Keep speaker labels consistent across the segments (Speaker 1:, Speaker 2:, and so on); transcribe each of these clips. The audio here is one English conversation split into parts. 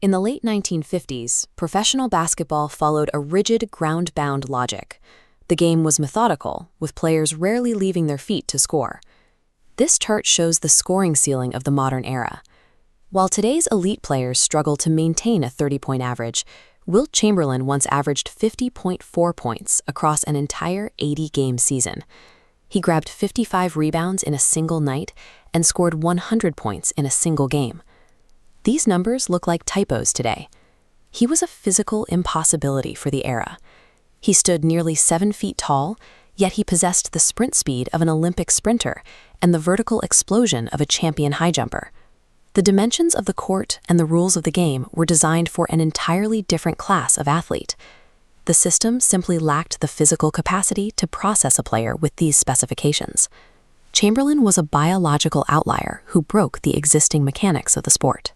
Speaker 1: In the late 1950s, professional basketball followed a rigid, ground-bound logic. The game was methodical, with players rarely leaving their feet to score. This chart shows the scoring ceiling of the modern era. While today's elite players struggle to maintain a 30-point average, Wilt Chamberlain once averaged 50.4 points across an entire 80-game season. He grabbed 55 rebounds in a single night and scored 100 points in a single game. These numbers look like typos today. He was a physical impossibility for the era. He stood nearly 7 feet tall, yet he possessed the sprint speed of an Olympic sprinter and the vertical explosion of a champion high jumper. The dimensions of the court and the rules of the game were designed for an entirely different class of athlete. The system simply lacked the physical capacity to process a player with these specifications. Chamberlain was a biological outlier who broke the existing mechanics of the sport.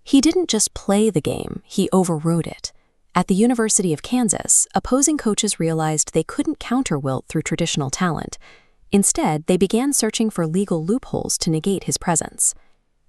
Speaker 1: He didn't just play the game, he overrode it. At the University of Kansas, opposing coaches realized they couldn't counter Wilt through traditional talent. Instead, they began searching for legal loopholes to negate his presence.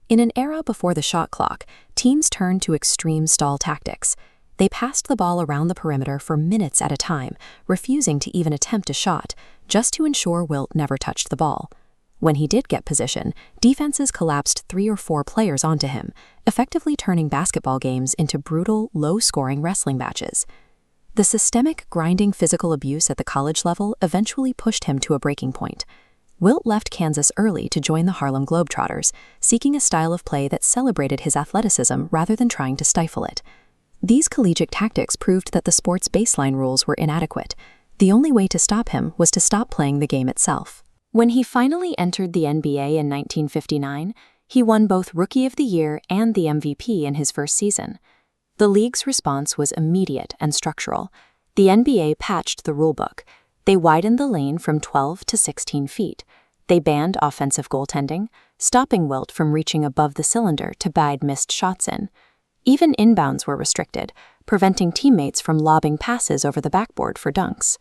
Speaker 1: In an era before the shot clock, teams turned to extreme stall tactics. They passed the ball around the perimeter for minutes at a time, refusing to even attempt a shot, just to ensure Wilt never touched the ball. When he did get position, defenses collapsed 3 or 4 players onto him, effectively turning basketball games into brutal, low-scoring wrestling matches. The systemic, grinding physical abuse at the college level eventually pushed him to a breaking point. Wilt left Kansas early to join the Harlem Globetrotters, seeking a style of play that celebrated his athleticism rather than trying to stifle it. These collegiate tactics proved that the sport's baseline rules were inadequate. The only way to stop him was to stop playing the game itself. When he finally entered the NBA in 1959, he won both Rookie of the Year and the MVP in his first season. The league's response was immediate and structural. The NBA patched the rulebook. They widened the lane from 12 to 16 feet. They banned offensive goaltending, stopping Wilt from reaching above the cylinder to bide missed shots in. Even inbounds were restricted, preventing teammates from lobbing passes over the backboard for dunks.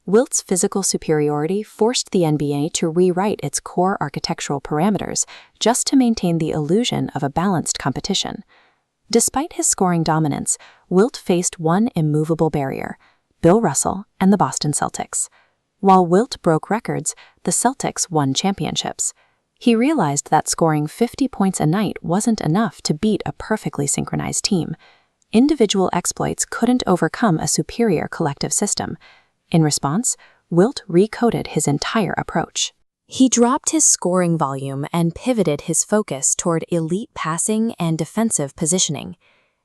Speaker 1: Wilt's physical superiority forced the NBA to rewrite its core architectural parameters just to maintain the illusion of a balanced competition. Despite his scoring dominance, Wilt faced one immovable barrier: Bill Russell and the Boston Celtics. While Wilt broke records, the Celtics won championships. He realized that scoring 50 points a night wasn't enough to beat a perfectly synchronized team. Individual exploits couldn't overcome a superior collective system. In response, Wilt recoded his entire approach. He dropped his scoring volume and pivoted his focus toward elite passing and defensive positioning.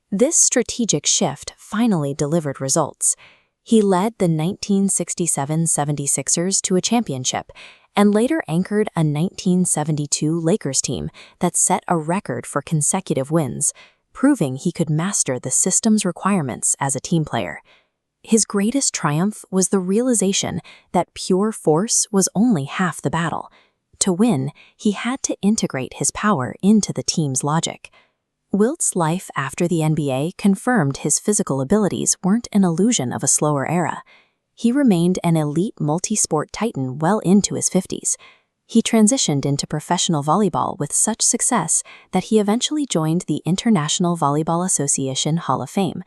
Speaker 1: This strategic shift finally delivered results. He led the 1967 76ers to a championship and later anchored a 1972 Lakers team that set a record for consecutive wins, proving he could master the system's requirements as a team player. His greatest triumph was the realization that pure force was only half the battle. To win, he had to integrate his power into the team's logic. Wilt's life after the NBA confirmed his physical abilities weren't an illusion of a slower era. He remained an elite multi-sport titan well into his 50s. He transitioned into professional volleyball with such success that he eventually joined the International Volleyball Association Hall of Fame.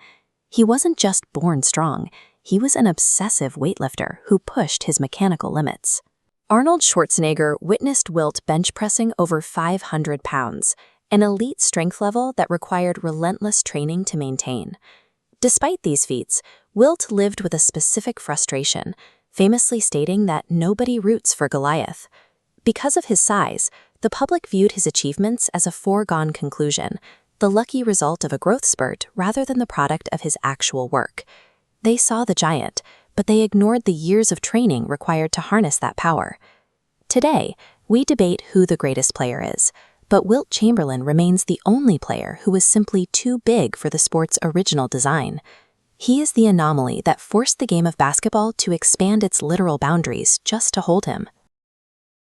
Speaker 1: He wasn't just born strong, he was an obsessive weightlifter who pushed his mechanical limits. Arnold Schwarzenegger witnessed Wilt bench pressing over 500 pounds, an elite strength level that required relentless training to maintain. Despite these feats, Wilt lived with a specific frustration, famously stating that nobody roots for Goliath. Because of his size, the public viewed his achievements as a foregone conclusion, the lucky result of a growth spurt rather than the product of his actual work. They saw the giant, but they ignored the years of training required to harness that power. Today, we debate who the greatest player is, but Wilt Chamberlain remains the only player who is simply too big for the sport's original design. He is the anomaly that forced the game of basketball to expand its literal boundaries just to hold him.